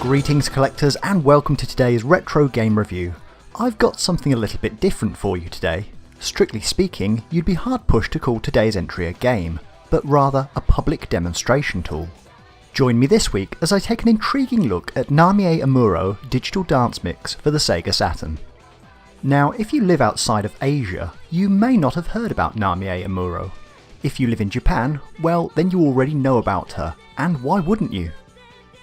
Greetings collectors and welcome to today's retro game review. I've got something a little bit different for you today. Strictly speaking, you'd be hard pushed to call today's entry a game, but rather a public demonstration tool. Join me this week as I take an intriguing look at Namie Amuro Digital Dance Mix for the Sega Saturn. Now, if you live outside of Asia, you may not have heard about Namie Amuro. If you live in Japan, well then you already know about her, and why wouldn't you?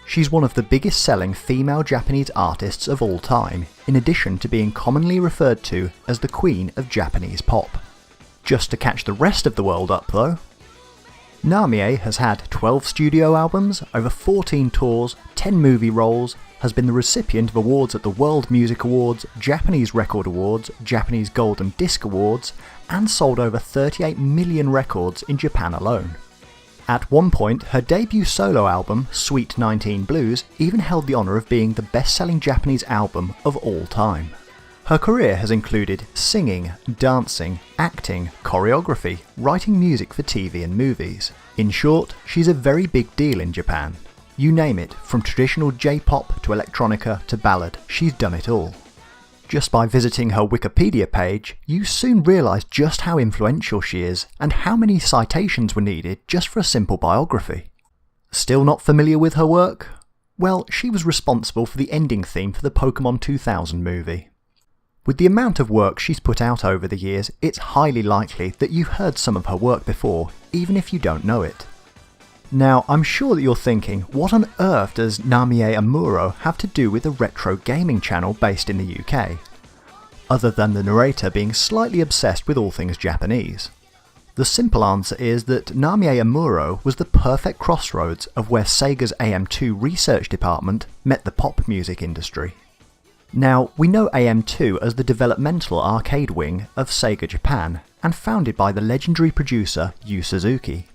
She's one of the biggest selling female Japanese artists of all time, in addition to being commonly referred to as the Queen of Japanese Pop. Just to catch the rest of the world up though. Namie has had 12 studio albums, over 14 tours, 10 movie roles, has been the recipient of awards at the World Music Awards, Japanese Record Awards, Japanese Golden Disc Awards, and sold over 38 million records in Japan alone. At one point, her debut solo album, Sweet 19 Blues, even held the honour of being the best-selling Japanese album of all time. Her career has included singing, dancing, acting, choreography, writing music for TV and movies. In short, she's a very big deal in Japan. You name it, from traditional J-pop to electronica to ballad, she's done it all. Just by visiting her Wikipedia page, you soon realise just how influential she is and how many citations were needed just for a simple biography. Still not familiar with her work? Well, she was responsible for the ending theme for the Pokemon 2000 movie. With the amount of work she's put out over the years, it's highly likely that you've heard some of her work before, even if you don't know it. Now, I'm sure that you're thinking, what on earth does Namie Amuro have to do with a retro gaming channel based in the UK? Other than the narrator being slightly obsessed with all things Japanese. The simple answer is that Namie Amuro was the perfect crossroads of where Sega's AM2 research department met the pop music industry. Now, we know AM2 as the developmental arcade wing of Sega Japan, and founded by the legendary producer Yu Suzuki.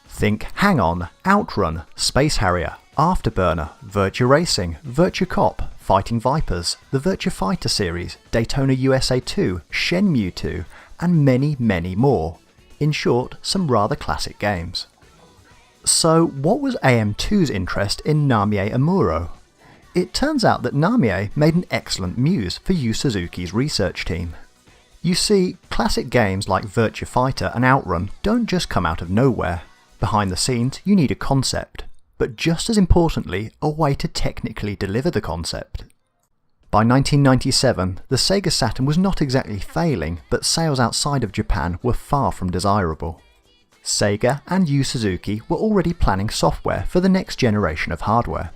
Think Hang On, Outrun, Space Harrier, Afterburner, Virtua Racing, Virtua Cop, Fighting Vipers, the Virtua Fighter series, Daytona USA 2, Shenmue 2, and many, many more. In short, some rather classic games. So what was AM2's interest in Namie Amuro? It turns out that Namie made an excellent muse for Yu Suzuki's research team. You see, classic games like Virtua Fighter and Outrun don't just come out of nowhere. Behind the scenes, you need a concept, but just as importantly, a way to technically deliver the concept. By 1997, the Sega Saturn was not exactly failing, but sales outside of Japan were far from desirable. Sega and Yu Suzuki were already planning software for the next generation of hardware.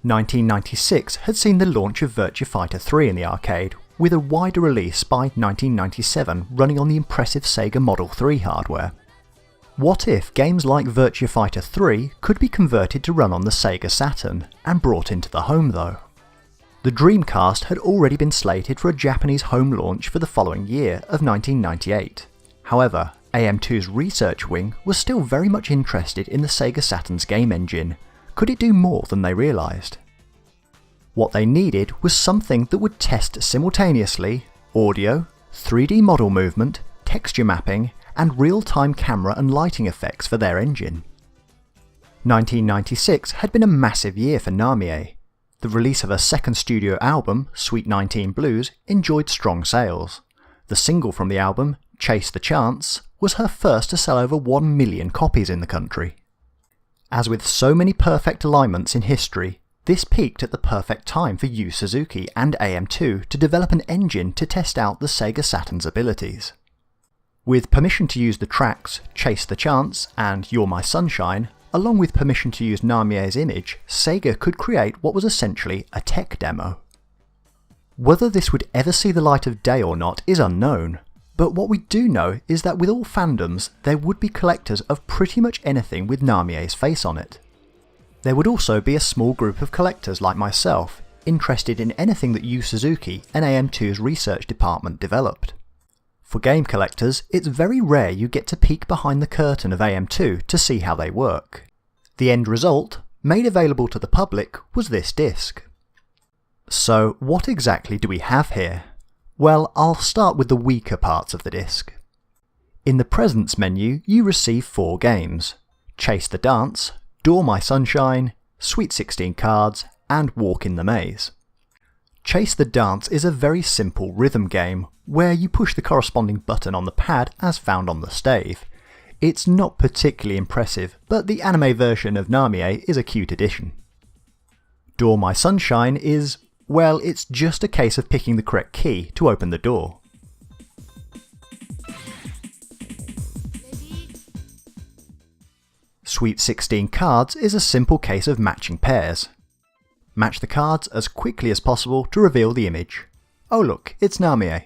1996 had seen the launch of Virtua Fighter 3 in the arcade, with a wider release by 1997 running on the impressive Sega Model 3 hardware. What if games like Virtua Fighter 3 could be converted to run on the Sega Saturn, and brought into the home though? The Dreamcast had already been slated for a Japanese home launch for the following year of 1998. However, AM2's research wing was still very much interested in the Sega Saturn's game engine. Could it do more than they realised? What they needed was something that would test simultaneously audio, 3D model movement, texture mapping, and real-time camera and lighting effects for their engine. 1996 had been a massive year for Namie. The release of her second studio album, Sweet 19 Blues, enjoyed strong sales. The single from the album, Chase the Chance, was her first to sell over 1 million copies in the country. As with so many perfect alignments in history, this peaked at the perfect time for Yu Suzuki and AM2 to develop an engine to test out the Sega Saturn's abilities. With permission to use the tracks Chase the Chance and You're My Sunshine, along with permission to use Namie's image, Sega could create what was essentially a tech demo. Whether this would ever see the light of day or not is unknown, but what we do know is that with all fandoms, there would be collectors of pretty much anything with Namie's face on it. There would also be a small group of collectors like myself, interested in anything that Yu Suzuki and AM2's research department developed. For game collectors, it's very rare you get to peek behind the curtain of AM2 to see how they work. The end result, made available to the public, was this disc. So what exactly do we have here? Well, I'll start with the weaker parts of the disc. In the Presents menu, you receive 4 games: Chase the Dance, Door My Sunshine, Sweet 16 Cards, and Walk in the Maze. Chase the Dance is a very simple rhythm game where you push the corresponding button on the pad as found on the stave. It's not particularly impressive, but the anime version of Namie is a cute addition. Door My Sunshine is, well, it's just a case of picking the correct key to open the door. Sweet 16 Cards is a simple case of matching pairs. Match the cards as quickly as possible to reveal the image. Oh look, it's Namie.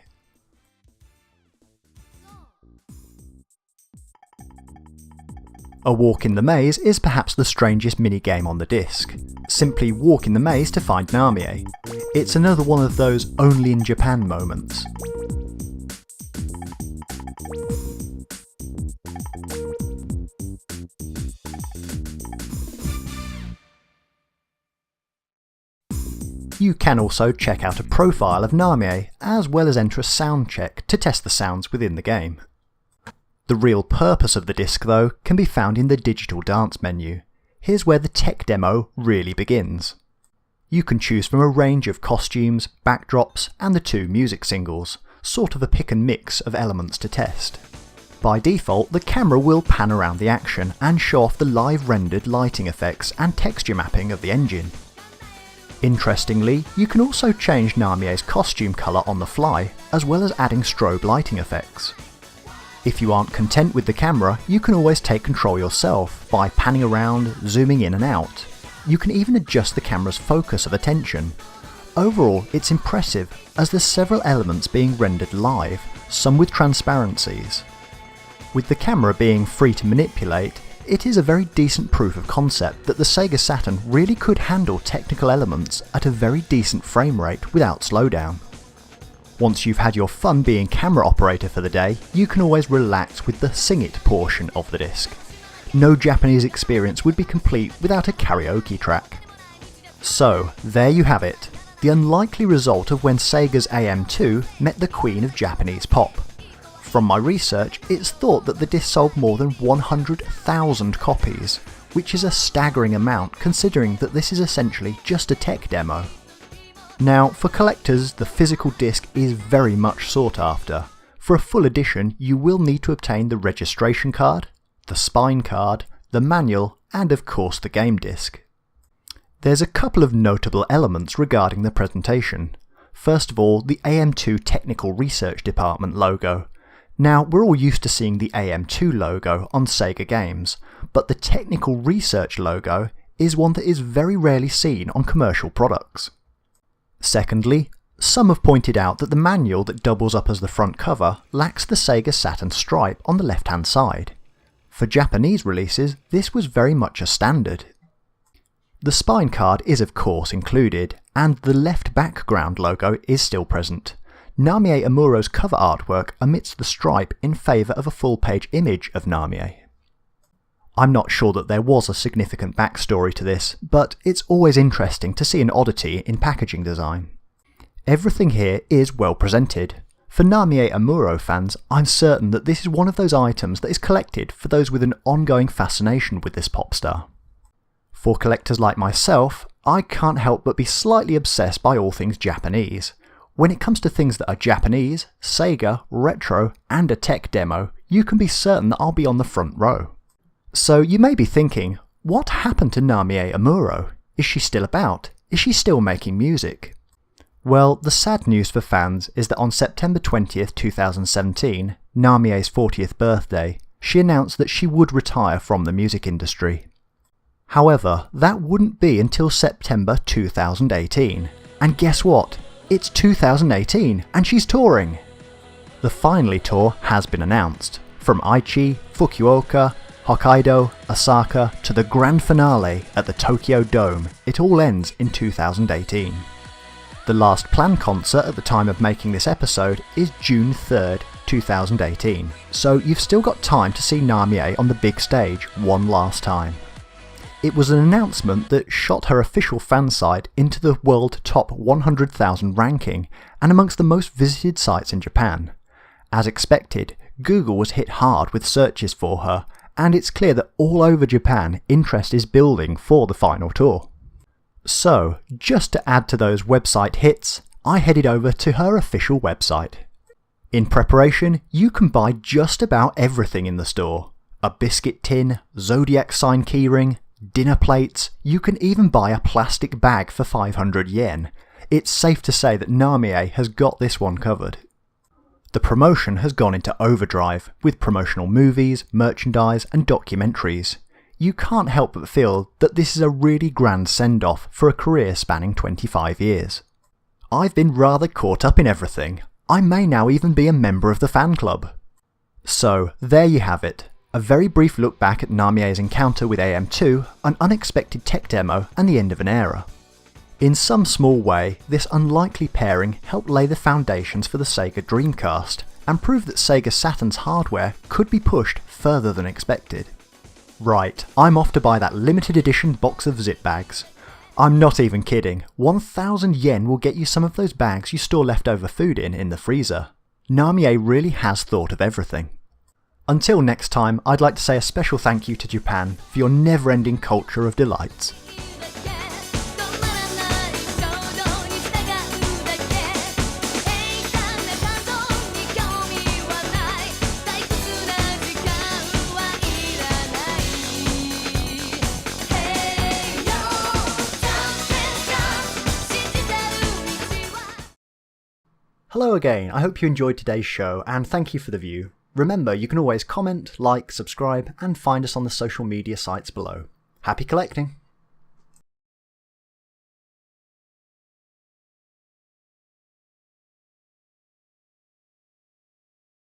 A Walk in the Maze is perhaps the strangest minigame on the disc. Simply walk in the maze to find Namie. It's another one of those only in Japan moments. You can also check out a profile of Namie, as well as enter a sound check to test the sounds within the game. The real purpose of the disc though can be found in the digital dance menu. Here's where the tech demo really begins. You can choose from a range of costumes, backdrops and the 2 music singles, sort of a pick and mix of elements to test. By default, the camera will pan around the action and show off the live rendered lighting effects and texture mapping of the engine. Interestingly, you can also change Namie's costume colour on the fly, as well as adding strobe lighting effects. If you aren't content with the camera, you can always take control yourself by panning around, zooming in and out. You can even adjust the camera's focus of attention. Overall, it's impressive as there's several elements being rendered live, some with transparencies. With the camera being free to manipulate, it is a very decent proof of concept that the Sega Saturn really could handle technical elements at a very decent frame rate without slowdown. Once you've had your fun being camera operator for the day, you can always relax with the sing it portion of the disc. No Japanese experience would be complete without a karaoke track. So, there you have it, the unlikely result of when Sega's AM2 met the queen of Japanese pop. From my research, it's thought that the disc sold more than 100,000 copies, which is a staggering amount considering that this is essentially just a tech demo. Now, for collectors, the physical disc is very much sought after. For a full edition, you will need to obtain the registration card, the spine card, the manual, and of course the game disc. There's a couple of notable elements regarding the presentation. First of all, the AM2 Technical Research Department logo. Now, we're all used to seeing the AM2 logo on Sega games, but the Technical Research logo is one that is very rarely seen on commercial products. Secondly, some have pointed out that the manual that doubles up as the front cover lacks the Sega Saturn stripe on the left-hand side. For Japanese releases, this was very much a standard. The spine card is of course included, and the left background logo is still present. Namie Amuro's cover artwork omits the stripe in favour of a full-page image of Namie. I'm not sure that there was a significant backstory to this, but it's always interesting to see an oddity in packaging design. Everything here is well presented. For Namie Amuro fans, I'm certain that this is one of those items that is collected for those with an ongoing fascination with this pop star. For collectors like myself, I can't help but be slightly obsessed by all things Japanese. When it comes to things that are Japanese, Sega, retro, and a tech demo, you can be certain that I'll be on the front row. So you may be thinking, what happened to Namie Amuro? Is she still about? Is she still making music? Well, the sad news for fans is that on September 20th, 2017, Namie's 40th birthday, she announced that she would retire from the music industry. However, that wouldn't be until September 2018. And guess what? It's 2018 and she's touring! The Finally tour has been announced. From Aichi, Fukuoka, Hokkaido, Osaka to the grand finale at the Tokyo Dome, it all ends in 2018. The last planned concert at the time of making this episode is June 3rd, 2018, so you've still got time to see Namie on the big stage one last time. It was an announcement that shot her official fan site into the world top 100,000 ranking and amongst the most visited sites in Japan. As expected, Google was hit hard with searches for her, and it's clear that all over Japan interest is building for the final tour. So, just to add to those website hits, I headed over to her official website. In preparation, you can buy just about everything in the store. A biscuit tin, zodiac sign keyring, dinner plates, you can even buy a plastic bag for 500 yen. It's safe to say that Namie has got this one covered. The promotion has gone into overdrive, with promotional movies, merchandise and documentaries. You can't help but feel that this is a really grand send-off for a career spanning 25 years. I've been rather caught up in everything. I may now even be a member of the fan club. So, there you have it. A very brief look back at Namie's encounter with AM2, an unexpected tech demo and the end of an era. In some small way, this unlikely pairing helped lay the foundations for the Sega Dreamcast, and prove that Sega Saturn's hardware could be pushed further than expected. Right, I'm off to buy that limited edition box of zip bags. I'm not even kidding, 1,000 yen will get you some of those bags you store leftover food in the freezer. Namie really has thought of everything. Until next time, I'd like to say a special thank you to Japan for your never-ending culture of delights. Hello again, I hope you enjoyed today's show and thank you for the view. Remember, you can always comment, like, subscribe and find us on the social media sites below. Happy collecting!